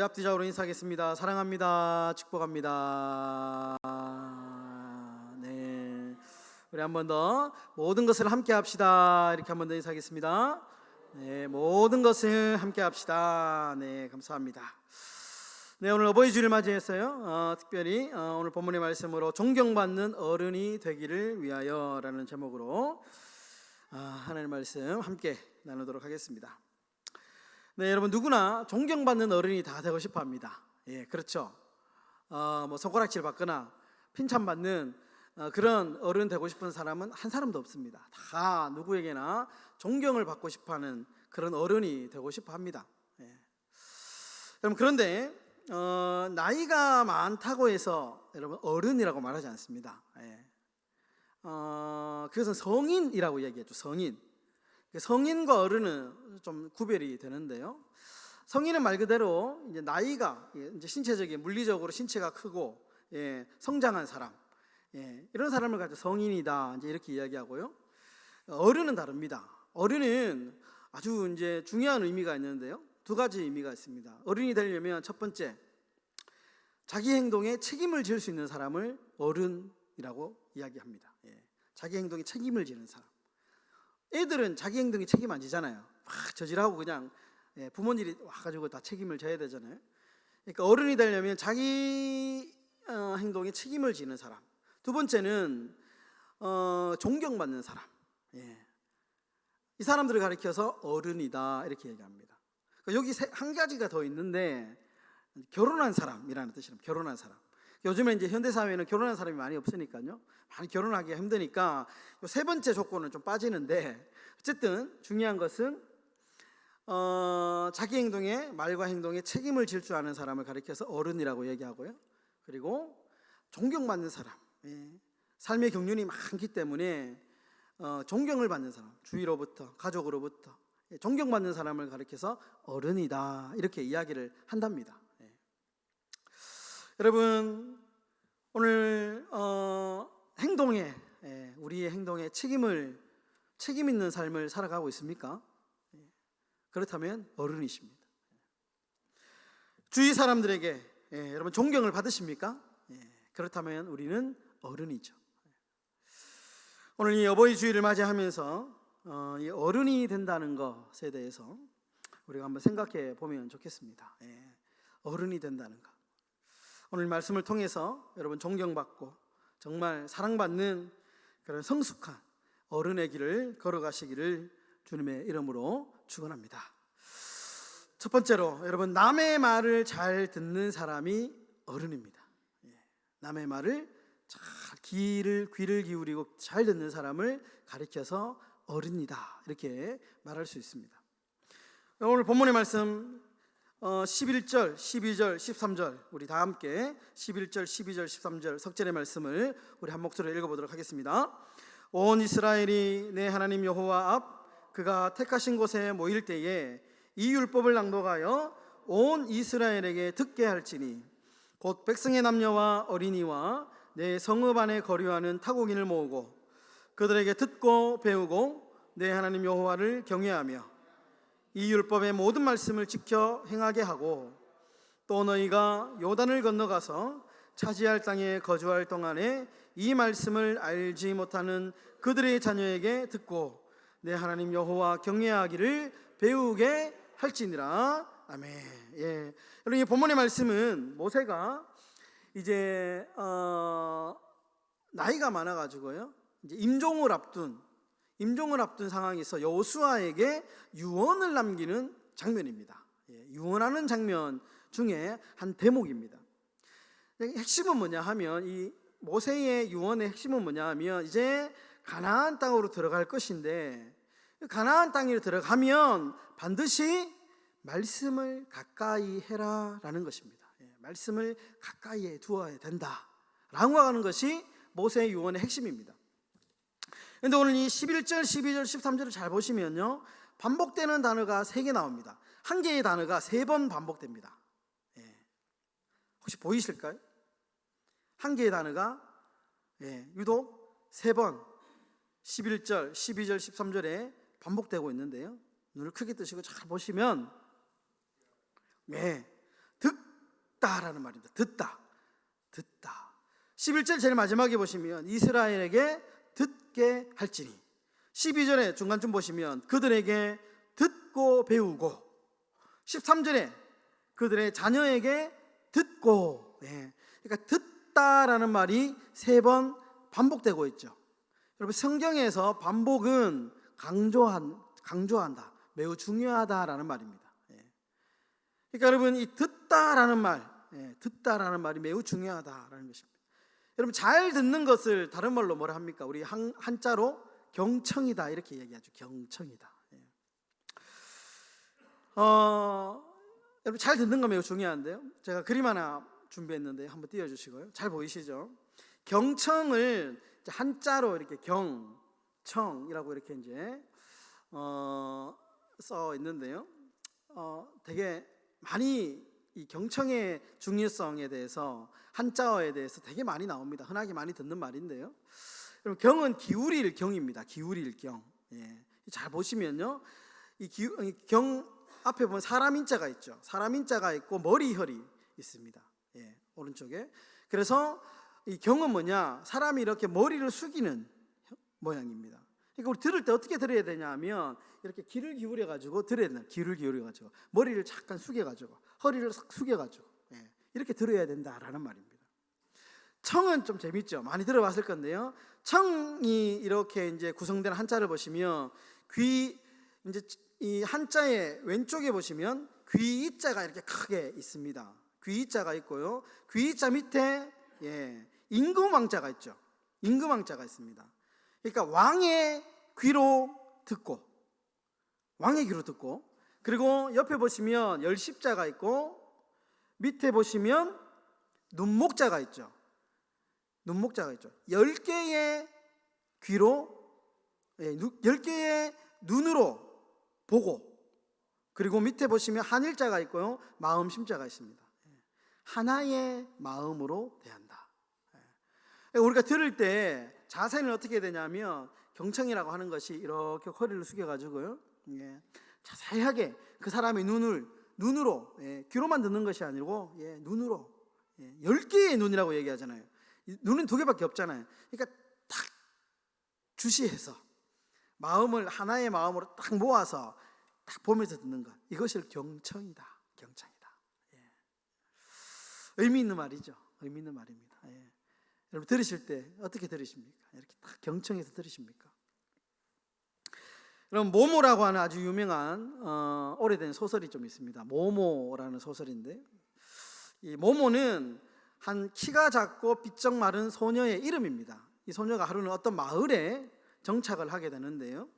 우리 앞뒤좌우로 인사하겠습니다. 사랑합니다. 축복합니다. 네, 우리 한 번 더 모든 것을 함께 합시다. 이렇게 한 번 더 인사하겠습니다. 네, 모든 것을 함께 합시다. 네, 감사합니다. 네, 오늘 어버이 주일을 맞이했어요. 특별히 오늘 본문의 말씀으로 존경받는 어른이 되기를 위하여라는 제목으로 하나님의 말씀 함께 나누도록 하겠습니다. 네, 여러분 누구나 존경받는 어른이 다 되고 싶어합니다. 예, 그렇죠. 뭐 손가락질 받거나 핀찬받는 그런 어른 되고 싶은 사람은 한 사람도 없습니다. 다 누구에게나 존경을 받고 싶어하는 그런 어른이 되고 싶어합니다. 예. 여러분 그런데 나이가 많다고 해서 여러분 어른이라고 말하지 않습니다. 예. 그것은 성인이라고 얘기했죠. 성인과 어른은 좀 구별이 되는데요. 성인은 말 그대로 이제 나이가 이제 신체적인 물리적으로 신체가 크고 성장한 사람, 이런 사람을 가지고 성인이다 이제 이렇게 이야기하고요. 어른은 다릅니다. 어른은 아주 이제 중요한 의미가 있는데요. 두 가지 의미가 있습니다. 어른이 되려면 첫 번째, 자기 행동에 책임을 질 수 있는 사람을 어른이라고 이야기합니다. 자기 행동에 책임을 지는 사람. 애들은 자기 행동에 책임 안 지잖아요. 막 저질하고 그냥 부모님이 와가지고 다 책임을 져야 되잖아요. 그러니까 어른이 되려면 자기 행동에 책임을 지는 사람. 두 번째는 존경받는 사람. 이 사람들을 가리켜서 어른이다 이렇게 얘기합니다. 그러니까 여기 한 가지가 더 있는데 결혼한 사람이라는 뜻이랍니다. 결혼한 사람. 요즘에 이제 현대 사회에는 결혼한 사람이 많이 없으니까요. 많이 결혼하기가 힘드니까 세 번째 조건은 좀 빠지는데 어쨌든 중요한 것은 자기 행동에 말과 행동에 책임을 질 줄 아는 사람을 가리켜서 어른이라고 얘기하고요. 그리고 존경받는 사람. 삶의 경륜이 많기 때문에 존경을 받는 사람, 주위로부터 가족으로부터 존경받는 사람을 가리켜서 어른이다 이렇게 이야기를 한답니다. 여러분 오늘 행동에 우리의 행동에 책임 있는 삶을 살아가고 있습니까? 그렇다면 어른이십니다. 주위 사람들에게 여러분 존경을 받으십니까? 그렇다면 우리는 어른이죠. 오늘 이 어버이 주일을 맞이하면서 이 어른이 된다는 것에 대해서 우리가 한번 생각해 보면 좋겠습니다. 어른이 된다는 것. 오늘 말씀을 통해서 여러분 존경받고 정말 사랑받는 그런 성숙한 어른의 길을 걸어가시기를 주님의 이름으로 축원합니다. 첫 번째로 여러분 남의 말을 잘 듣는 사람이 어른입니다. 남의 말을 잘 귀를 기울이고 잘 듣는 사람을 가리켜서 어른이다 이렇게 말할 수 있습니다. 오늘 본문의 말씀 11절, 12절, 13절 우리 다 함께 11절, 12절, 13절 석절의 말씀을 우리 한 목소리로 읽어보도록 하겠습니다. 온 이스라엘이 내 하나님 여호와 앞 그가 택하신 곳에 모일 때에 이 율법을 낭독하여 온 이스라엘에게 듣게 할지니 곧 백성의 남녀와 어린이와 내 성읍 안에 거류하는 타국인을 모으고 그들에게 듣고 배우고 내 하나님 여호와를 경외하며 이 율법의 모든 말씀을 지켜 행하게 하고 또 너희가 요단을 건너가서 차지할 땅에 거주할 동안에 이 말씀을 알지 못하는 그들의 자녀에게 듣고 내 하나님 여호와 경외하기를 배우게 할지니라. 아멘. 여러분 이 본문의 말씀은 모세가 이제 나이가 많아가지고요 이제 임종을 앞둔 상황에서 여호수아에게 유언을 남기는 장면입니다. 유언하는 장면 중에 한 대목입니다. 핵심은 뭐냐 하면 이 모세의 유언의 핵심은 뭐냐 하면 이제 가나안 땅으로 들어갈 것인데 가나안 땅에 들어가면 반드시 말씀을 가까이 해라라는 것입니다. 말씀을 가까이에 두어야 된다라고 하는 것이 모세의 유언의 핵심입니다. 그런데 오늘 이 11절, 12절, 13절을 잘 보시면요 반복되는 단어가 3개 나옵니다. 한 개의 단어가 3번 반복됩니다. 혹시 보이실까요? 한 개의 단어가 유독 3번 11절, 12절, 13절에 반복되고 있는데요 눈을 크게 뜨시고 잘 보시면 말입니다. 듣다. 11절 제일 마지막에 보시면 이스라엘에게 듣게 할지니, 12절에 중간쯤 보시면 그들에게 듣고 배우고, 13절에 그들의 자녀에게 듣고. 그러니까 듣다라는 말이 3번 반복되고 있죠. 여러분, 성경에서 반복은 강조한다, 매우 중요하다라는 말입니다. 그러니까 여러분, 이 듣다라는 말이 매우 중요하다라는 것입니다. 여러분, 잘 듣는 것을 다른 말로 뭐라 합니까? 우리 한자로 경청이다 이렇게 얘기하죠. 경청이다. 여러분, 잘 듣는 거 매우 중요한데요. 제가 그림 하나 준비했는데 한번 띄워주시고요. 잘 보이시죠? 경청을 한자로 이렇게 경청이라고 이렇게 이제 써 있는데요. 되게 많이 이 경청의 중요성에 대해서, 한자어에 대해서 되게 많이 나옵니다. 흔하게 많이 듣는 말인데요. 여러분, 경은 기울일 경입니다. 기울일 경. 잘 보시면요, 이 경 앞에 보면 사람 인자가 있죠. 사람 인자가 있고 머리혈이 있습니다. 오른쪽에. 그래서 이 경은 뭐냐? 사람이 이렇게 머리를 숙이는 모양입니다. 그러니까 우리 들을 때 어떻게 들어야 되냐면 이렇게 귀를 기울여 가지고 들어야 된다. 귀를 기울여 가지고 머리를 잠깐 숙여 가지고 허리를 싹 숙여 가지고 이렇게 들어야 된다라는 말입니다. 청은 좀 재밌죠. 많이 들어봤을 건데요. 청이 이렇게 이제 구성된 한자를 보시면 귀, 이제 이 한자의 왼쪽에 보시면 귀자가 이렇게 크게 있습니다. 귀자가 있고요. 귀자 밑에 임금왕자가 있죠. 임금왕자가 있습니다. 그러니까 왕의 귀로 듣고, 그리고 옆에 보시면 열십자가 있고, 밑에 보시면 눈목자가 있죠. 10개의 귀로, 10개의 눈으로 보고, 그리고 밑에 보시면 한일자가 있고요, 마음심자가 있습니다. 하나의 마음으로 대한다. 우리가 들을 때 자세는 어떻게 되냐면, 경청이라고 하는 것이 이렇게 허리를 숙여가지고요, 자세하게 그 사람의 눈으로, 귀로만 듣는 것이 아니고 눈으로, 10개의 눈이라고 얘기하잖아요. 눈은 2개밖에 없잖아요. 그러니까 딱 주시해서 마음을 하나의 마음으로 딱 모아서 딱 보면서 듣는 것, 이것을 경청이다. 의미 있는 말이죠. 의미 있는 말입니다. 여러분, 들으실 때 어떻게 들으십니까? 이렇게 딱 경청해서 들으십니까? 그럼 모모라고 하는 아주 유명한 오래된 소설이 좀 있습니다. 모모라는 소설인데, 이 모모는 한 키가 작고 비쩍 마른 소녀의 이름입니다. 이 소녀가 하루는 어떤 마을에 정착을 하게 되는데요,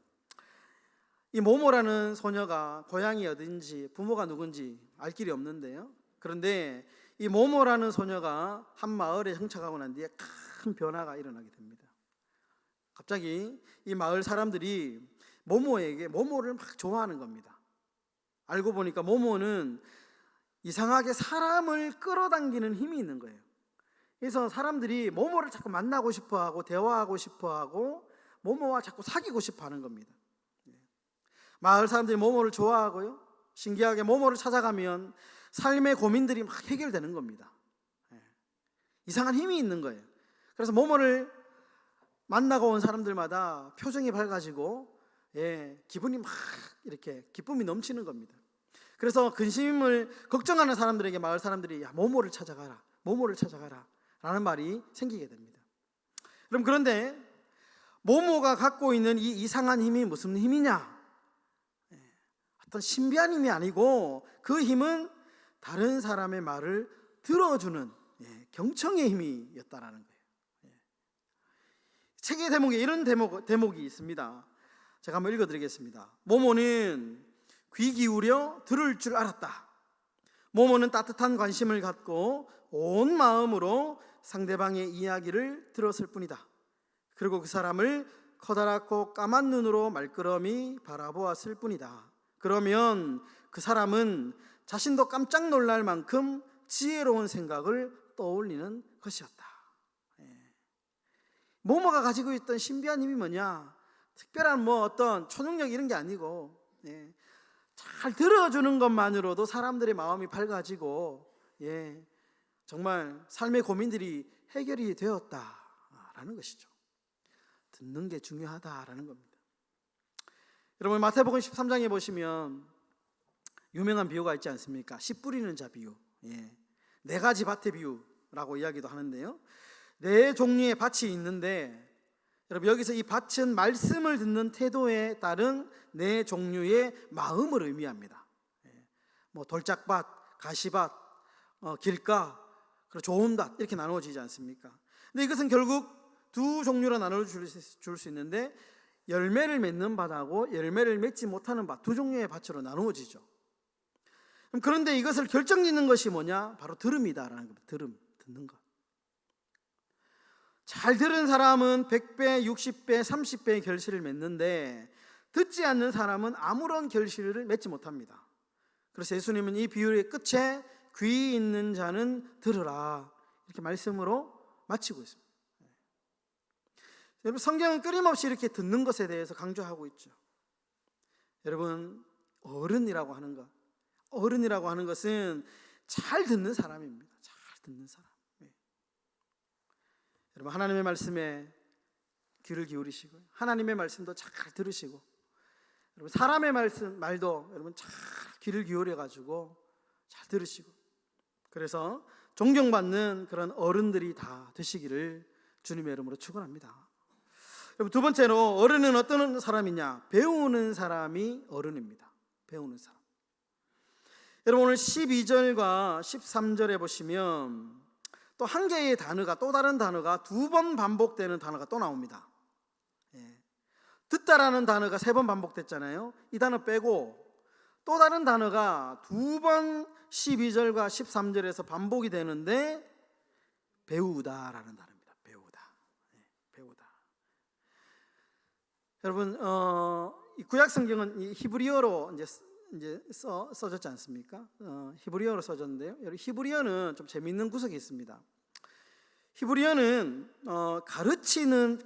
이 모모라는 소녀가 고향이 어딘지 부모가 누군지 알 길이 없는데요, 그런데 이 모모라는 소녀가 한 마을에 정착하고 난 뒤에 큰 변화가 일어나게 됩니다. 갑자기 이 마을 사람들이 모모를 막 좋아하는 겁니다. 알고 보니까 모모는 이상하게 사람을 끌어당기는 힘이 있는 거예요. 그래서 사람들이 모모를 자꾸 만나고 싶어하고 대화하고 싶어하고 모모와 자꾸 사귀고 싶어하는 겁니다. 마을 사람들이 모모를 좋아하고요, 신기하게 모모를 찾아가면 삶의 고민들이 막 해결되는 겁니다. 이상한 힘이 있는 거예요. 그래서 모모를 만나고 온 사람들마다 표정이 밝아지고 기분이 막 이렇게 기쁨이 넘치는 겁니다. 그래서 근심을 걱정하는 사람들에게 마을 사람들이 모모를 찾아가라 라는 말이 생기게 됩니다. 그럼 그런데 모모가 갖고 있는 이 이상한 힘이 무슨 힘이냐? 어떤 신비한 힘이 아니고 그 힘은 다른 사람의 말을 들어주는 경청의 힘이었다라는 거예요. 책의 대목에 이런 대목이 있습니다. 제가 한번 읽어드리겠습니다. 모모는 귀 기울여 들을 줄 알았다. 모모는 따뜻한 관심을 갖고 온 마음으로 상대방의 이야기를 들었을 뿐이다. 그리고 그 사람을 커다랗고 까만 눈으로 말끄러미 바라보았을 뿐이다. 그러면 그 사람은 자신도 깜짝 놀랄 만큼 지혜로운 생각을 떠올리는 것이었다. 모모가 가지고 있던 신비한 힘이 뭐냐? 특별한 어떤 초능력 이런 게 아니고 잘 들어주는 것만으로도 사람들의 마음이 밝아지고 정말 삶의 고민들이 해결이 되었다라는 것이죠. 듣는 게 중요하다라는 겁니다. 여러분 마태복음 13장에 보시면 유명한 비유가 있지 않습니까? 씨 뿌리는 자 비유, 네 가지 밭의 비유라고 이야기도 하는데요. 네 종류의 밭이 있는데 여러분 여기서 이 밭은 말씀을 듣는 태도에 따른 네 종류의 마음을 의미합니다. 뭐 돌짝밭, 가시밭, 길가, 그리고 좋은 밭 이렇게 나누어지지 않습니까? 근데 이것은 결국 두 종류로 나눠 줄 수 있는데 열매를 맺는 밭하고 열매를 맺지 못하는 밭, 두 종류의 밭으로 나누어지죠. 그런데 이것을 결정짓는 것이 뭐냐? 바로 들음이다라는 겁니다. 들음, 듣는 것. 잘 들은 사람은 100배, 60배, 30배의 결실을 맺는데 듣지 않는 사람은 아무런 결실을 맺지 못합니다. 그래서 예수님은 이 비유의 끝에 귀 있는 자는 들으라 이렇게 말씀으로 마치고 있습니다. 여러분 성경은 끊임없이 이렇게 듣는 것에 대해서 강조하고 있죠. 여러분 어른이라고 하는 것, 어른이라고 하는 것은 잘 듣는 사람입니다. 잘 듣는 사람. 여러분 하나님의 말씀에 귀를 기울이시고 하나님의 말씀도 잘 들으시고 여러분 사람의 말도 여러분 잘 귀를 기울여 가지고 잘 들으시고 그래서 존경받는 그런 어른들이 다 되시기를 주님의 이름으로 축원합니다. 여러분 두 번째로 어른은 어떤 사람이냐? 배우는 사람이 어른입니다. 배우는 사람. 여러분 오늘 12절과 13절에 보시면 또 한 개의 단어가 또 다른 단어가 두 번 반복되는 단어가 또 나옵니다. 듣다라는 단어가 세 번 반복됐잖아요. 이 단어 빼고 또 다른 단어가 두 번 12절과 13절에서 반복이 되는데 배우다라는 단어입니다. 배우다. 배우다. 여러분 이 구약 성경은 이 히브리어로 이제 써졌지 않습니까? 히브리어로 써졌는데요. 여러분 히브리어는 좀 재미있는 구석이 있습니다. 히브리어는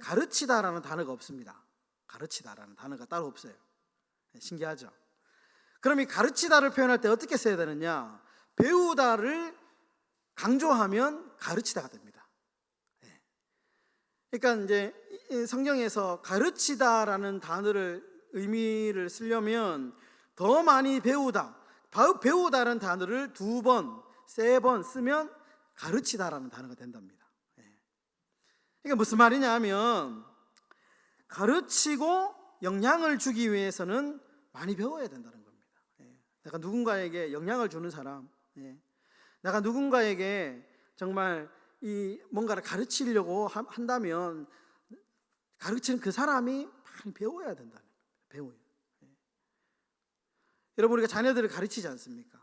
가르치다라는 단어가 없습니다. 가르치다라는 단어가 따로 없어요. 신기하죠? 그럼 이 가르치다를 표현할 때 어떻게 써야 되느냐? 배우다를 강조하면 가르치다가 됩니다. 그러니까 이제 성경에서 가르치다라는 단어를 의미를 쓰려면 더 많이 배우다라는 단어를 두 번, 세 번 쓰면 가르치다라는 단어가 된답니다. 그러니까 무슨 말이냐 하면 가르치고 영향을 주기 위해서는 많이 배워야 된다는 겁니다. 내가 누군가에게 영향을 주는 사람, 내가 누군가에게 정말 이 뭔가를 가르치려고 한다면 가르치는 그 사람이 많이 배워야 된다는 겁니다. 배워요. 여러분 우리가 자녀들을 가르치지 않습니까?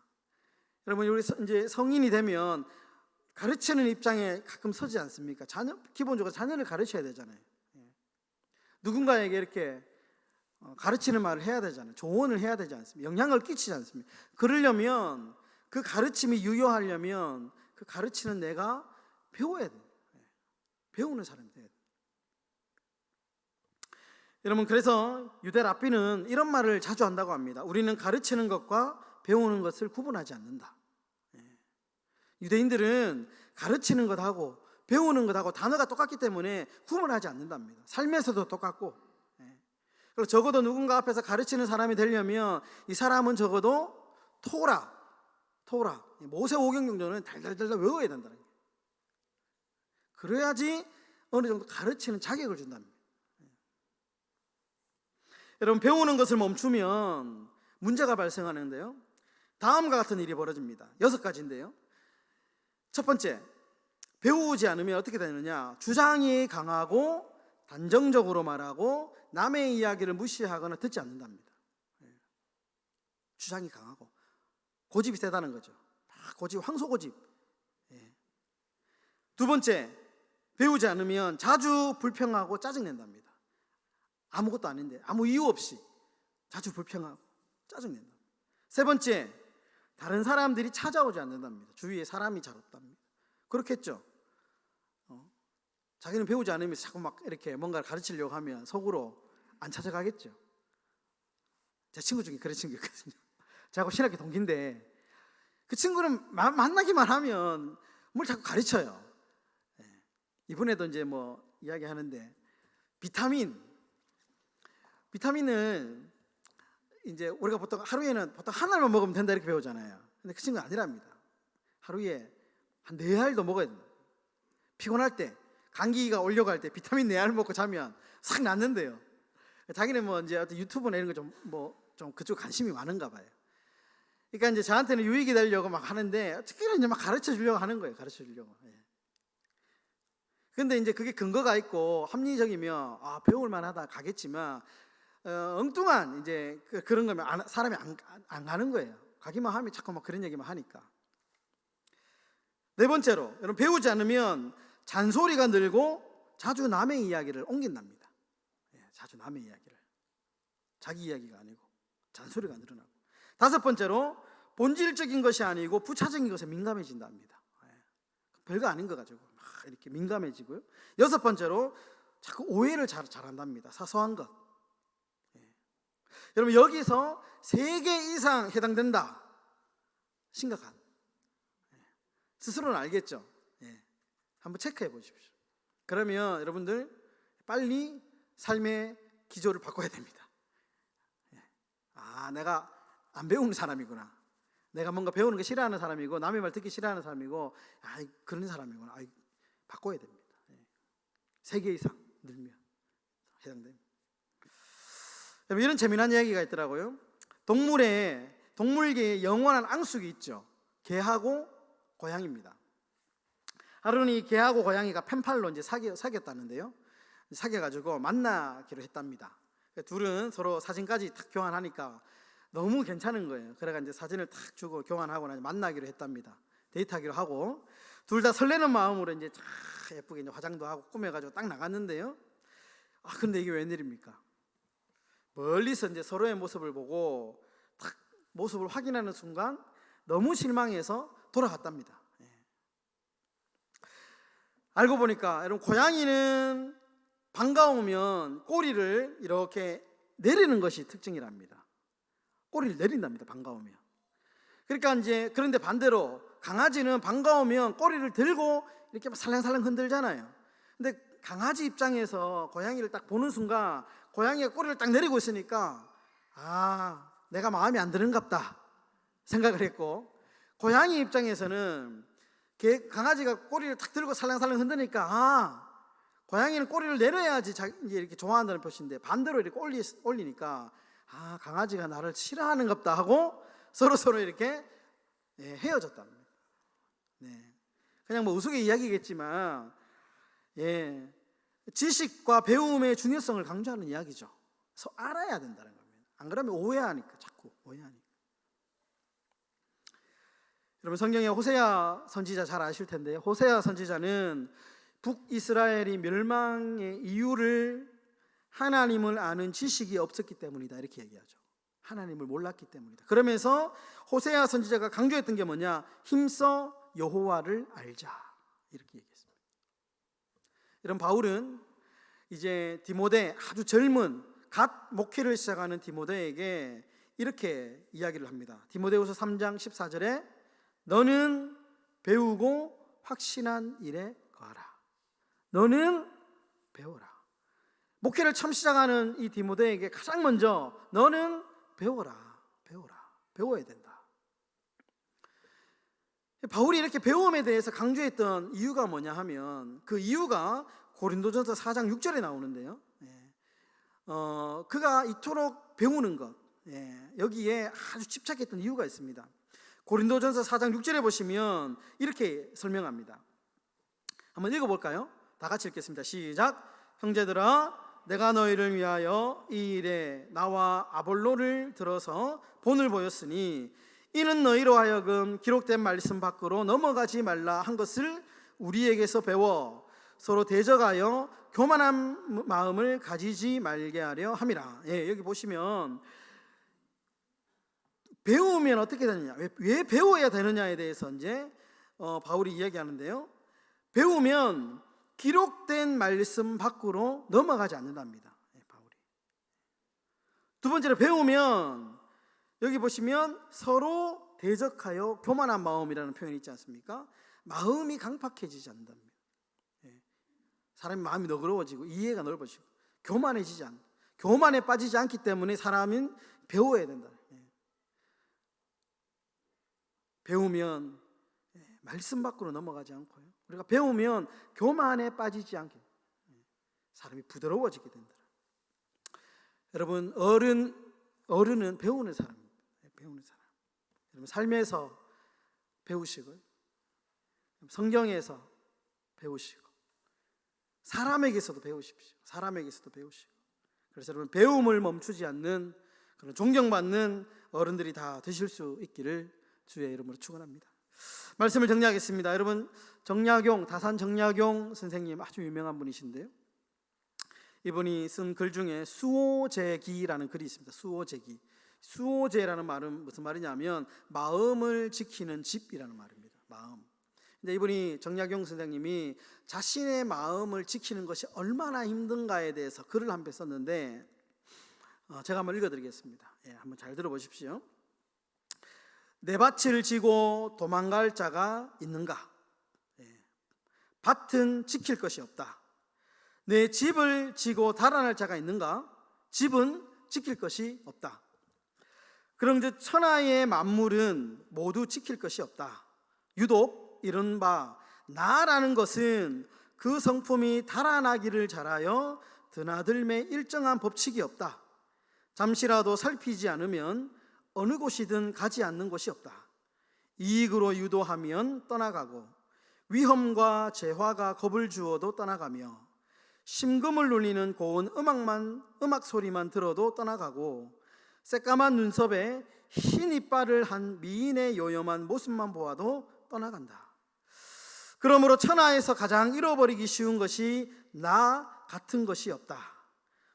여러분 우리 이제 성인이 되면 가르치는 입장에 가끔 서지 않습니까? 기본적으로 자녀를 가르쳐야 되잖아요. 누군가에게 이렇게 가르치는 말을 해야 되잖아요. 조언을 해야 되지 않습니까? 영향을 끼치지 않습니까? 그러려면 그 가르침이 유효하려면 그 가르치는 내가 배워야 돼요. 배우는 사람이 돼야 돼요. 여러분 그래서 유대 랍비는 이런 말을 자주 한다고 합니다. 우리는 가르치는 것과 배우는 것을 구분하지 않는다. 유대인들은 가르치는 것하고 배우는 것하고 단어가 똑같기 때문에 구분하지 않는답니다. 삶에서도 똑같고 그리고 적어도 누군가 앞에서 가르치는 사람이 되려면 이 사람은 적어도 토라 모세오경 정도는 달달달 외워야 된다는 거예요. 그래야지 어느 정도 가르치는 자격을 준답니다. 여러분 배우는 것을 멈추면 문제가 발생하는데요. 다음과 같은 일이 벌어집니다. 6가지인데요. 첫 번째, 배우지 않으면 어떻게 되느냐? 주장이 강하고 단정적으로 말하고 남의 이야기를 무시하거나 듣지 않는답니다. 주장이 강하고 고집이 세다는 거죠. 고집, 황소고집. 두 번째, 배우지 않으면 자주 불평하고 짜증낸답니다. 아무것도 아닌데 아무 이유 없이 자주 불평하고 짜증낸다. 세 번째, 다른 사람들이 찾아오지 않는답니다. 주위에 사람이 잘 없답니다. 그렇겠죠. 자기는 배우지 않으면서 자꾸 막 이렇게 뭔가를 가르치려고 하면 속으로 안 찾아가겠죠. 제 친구 중에 그런 친구 있거든요. 저하고 신학교 동기인데 그 친구는 만나기만 하면 뭘 자꾸 가르쳐요. 이번에도 이제 뭐 이야기하는데 비타민을 이제 우리가 보통 하루에는 보통 한 알만 먹으면 된다 이렇게 배우잖아요. 근데 그 친구는 아니랍니다. 하루에 한 4알도 먹어야 된다. 피곤할 때, 감기가 올려갈 때 비타민 4알 먹고 자면 싹 낫는데요. 자기는 뭐 이제 어떤 유튜브나 이런 거 좀 그쪽 관심이 많은가 봐요. 그러니까 이제 저한테는 유익이 되려고 막 하는데 어떻게든 이제 막 가르쳐 주려고 하는 거예요. 가르쳐 주려고. 근데 이제 그게 근거가 있고 합리적이면 배울 만하다 가겠지만 엉뚱한 이제 그런 거면 사람이 안 가는 거예요. 가기만 하면 자꾸 막 그런 얘기만 하니까. 네 번째로, 여러분 배우지 않으면 잔소리가 늘고 자주 남의 이야기를 옮긴답니다. 자주 남의 이야기를, 자기 이야기가 아니고 잔소리가 늘어나고. 다섯 번째로, 본질적인 것이 아니고 부차적인 것에 민감해진답니다. 별거 아닌 거 가지고 막 이렇게 민감해지고요. 여섯 번째로, 자꾸 오해를 잘한답니다. 사소한 것. 여러분 여기서 3개 이상 해당된다. 심각한. 스스로는 알겠죠. 한번 체크해 보십시오. 그러면 여러분들 빨리 삶의 기조를 바꿔야 됩니다. 내가 안 배우는 사람이구나. 내가 뭔가 배우는 거 싫어하는 사람이고 남의 말 듣기 싫어하는 사람이고 그런 사람이구나. 바꿔야 됩니다. 3개 이상 늘면 해당됩니다. 이런 재미난 이야기가 있더라고요. 동물계에 영원한 앙숙이 있죠. 개하고 고양이입니다. 하루는 개하고 고양이가 펜팔로 이제 사귀었다는데요. 사귀어가지고 만나기로 했답니다. 둘은 서로 사진까지 탁 교환하니까 너무 괜찮은 거예요. 그래가 이제 사진을 탁 주고 교환하고 나서 만나기로 했답니다. 데이트하기로 하고 둘 다 설레는 마음으로 이제 예쁘게 이제 화장도 하고 꾸며가지고 딱 나갔는데요. 근데 이게 웬일입니까? 멀리서 이제 서로의 모습을 보고 딱 모습을 확인하는 순간 너무 실망해서 돌아갔답니다. 알고 보니까 여러분 고양이는 반가우면 꼬리를 이렇게 내리는 것이 특징이랍니다. 꼬리를 내린답니다. 반가우면. 그러니까 이제 그런데 반대로 강아지는 반가우면 꼬리를 들고 이렇게 막 살랑살랑 흔들잖아요. 근데 강아지 입장에서 고양이를 딱 보는 순간 고양이가 꼬리를 딱 내리고 있으니까 내가 마음에 안 드는갑다 생각을 했고, 고양이 입장에서는 강아지가 꼬리를 탁 들고 살랑살랑 흔드니까 고양이는 꼬리를 내려야지 이제 이렇게 좋아한다는 표시인데 반대로 이렇게 올리니까 강아지가 나를 싫어하는갑다 하고 서로 이렇게 헤어졌답니다. 그냥 뭐 우스개 이야기겠지만 지식과 배움의 중요성을 강조하는 이야기죠. 그래서 알아야 된다는 겁니다. 안 그러면 오해하니까, 자꾸 오해하니까. 여러분 성경에 호세아 선지자 잘 아실 텐데, 호세아 선지자는 북이스라엘이 멸망의 이유를 하나님을 아는 지식이 없었기 때문이다 이렇게 얘기하죠. 하나님을 몰랐기 때문이다. 그러면서 호세아 선지자가 강조했던 게 뭐냐? 힘써 여호와를 알자 이렇게 얘기했습니다. 이런 바울은 이제 디모데, 아주 젊은 갓 목회를 시작하는 디모데에게 이렇게 이야기를 합니다. 디모데후서 3장 14절에 너는 배우고 확신한 일에 거하라. 너는 배워라. 목회를 처음 시작하는 이 디모데에게 가장 먼저 너는 배워라. 배워야 된다. 바울이 이렇게 배움에 대해서 강조했던 이유가 뭐냐 하면 그 이유가 고린도전서 4장 6절에 나오는데요. 그가 이토록 배우는 것, 여기에 아주 집착했던 이유가 있습니다. 고린도전서 4장 6절에 보시면 이렇게 설명합니다. 한번 읽어볼까요? 다 같이 읽겠습니다. 시작. 형제들아, 내가 너희를 위하여 이 일에 나와 아볼로를 들어서 본을 보였으니 이는 너희로 하여금 기록된 말씀 밖으로 넘어가지 말라 한 것을 우리에게서 배워 서로 대적하여 교만한 마음을 가지지 말게 하려 함이라. 여기 보시면 배우면 어떻게 되느냐, 왜 배워야 되느냐에 대해서 이제 바울이 이야기하는데요. 배우면 기록된 말씀 밖으로 넘어가지 않는답니다. 바울이. 두 번째로 배우면 여기 보시면 서로 대적하여 교만한 마음이라는 표현이 있지 않습니까? 마음이 강팍해지지 않는답니다. 사람의 마음이 너그러워지고 이해가 넓어지고 교만해지지 않는, 교만에 빠지지 않기 때문에 사람은 배워야 된다. 배우면 말씀 밖으로 넘어가지 않고요. 우리가 배우면 교만에 빠지지 않게 사람이 부드러워지게 된다. 여러분, 어른은 배우는 사람입니다. 배우는 사람. 여러분, 삶에서 배우시고요. 성경에서 배우시고 사람에게서도 배우십시오. 사람에게서도 배우시고. 그래서 여러분, 배움을 멈추지 않는 그런 존경받는 어른들이 다 되실 수 있기를 주의 이름으로 축원합니다. 말씀을 정리하겠습니다. 여러분, 다산 정약용 선생님 아주 유명한 분이신데요. 이분이 쓴 글 중에 수오제기라는 글이 있습니다. 수오제기. 수오제라는 말은 무슨 말이냐면 마음을 지키는 집이라는 말입니다. 마음. 근데 이분이 정약용 선생님이 자신의 마음을 지키는 것이 얼마나 힘든가에 대해서 글을 한 편 썼는데 제가 한번 읽어드리겠습니다. 한번 잘 들어보십시오. 내 밭을 지고 도망갈 자가 있는가? 밭은 지킬 것이 없다. 내 집을 지고 달아날 자가 있는가? 집은 지킬 것이 없다. 그런즉 천하의 만물은 모두 지킬 것이 없다. 유독 이른바 나라는 것은 그 성품이 달아나기를 잘하여 드나들매 일정한 법칙이 없다. 잠시라도 살피지 않으면 어느 곳이든 가지 않는 곳이 없다. 이익으로 유도하면 떠나가고 위험과 재화가 겁을 주어도 떠나가며 심금을 울리는 고운 음악 소리만 들어도 떠나가고 새까만 눈썹에 흰 이빨을 한 미인의 요염한 모습만 보아도 떠나간다. 그러므로 천하에서 가장 잃어버리기 쉬운 것이 나 같은 것이 없다.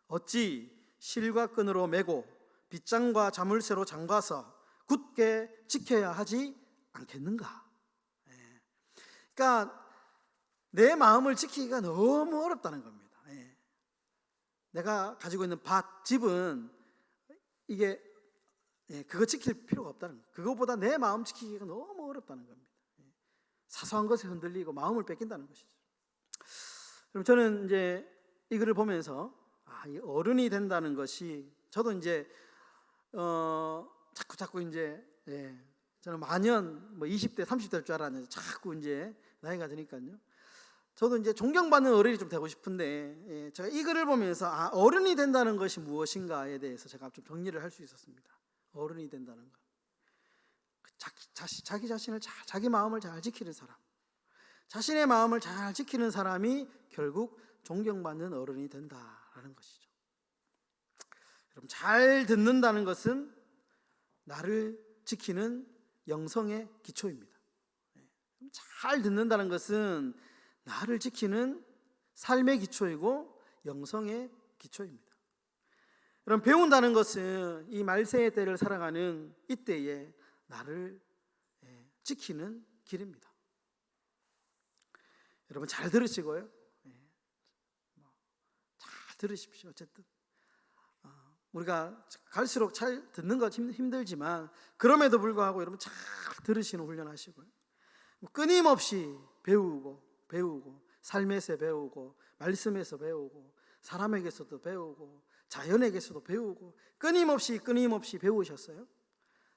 어찌 실과 끈으로 매고 빗장과 자물쇠로 잠가서 굳게 지켜야 하지 않겠는가? 그러니까 내 마음을 지키기가 너무 어렵다는 겁니다. 내가 가지고 있는 밭, 집은 이게 그거 지킬 필요가 없다는 거예요. 그거보다 내 마음 지키기가 너무 어렵다는 겁니다. 사소한 것에 흔들리고 마음을 뺏긴다는 것이죠. 그럼 저는 이제 이 글을 보면서 이 어른이 된다는 것이 저도 이제 자꾸 이제 저는 만연 20대 30대일 줄 알았는데 자꾸 이제 나이가 드니까요. 저도 이제 존경받는 어른이 좀 되고 싶은데 제가 이 글을 보면서 어른이 된다는 것이 무엇인가에 대해서 제가 좀 정리를 할 수 있었습니다. 어른이 된다는 것, 자기 자신을 자기 마음을 잘 지키는 사람, 자신의 마음을 잘 지키는 사람이 결국 존경받는 어른이 된다라는 것이죠. 여러분, 잘 듣는다는 것은 나를 지키는 영성의 기초입니다. 잘 듣는다는 것은 나를 지키는 삶의 기초이고 영성의 기초입니다. 그럼 배운다는 것은 이 말세의 때를 살아가는 이때에 나를 지키는 길입니다. 여러분, 잘 들으시고요. 잘 들으십시오. 어쨌든 우리가 갈수록 잘 듣는 것 힘들지만 그럼에도 불구하고 여러분 잘 들으시는 훈련하시고요. 끊임없이 배우고 삶에서 배우고 말씀에서 배우고 사람에게서도 배우고 자연에게서도 배우고 끊임없이 배우셨어요.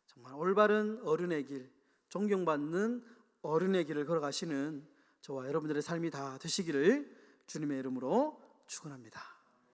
정말 올바른 어른의 길, 존경받는 어른의 길을 걸어가시는 저와 여러분들의 삶이 다 되시기를 주님의 이름으로 축원합니다.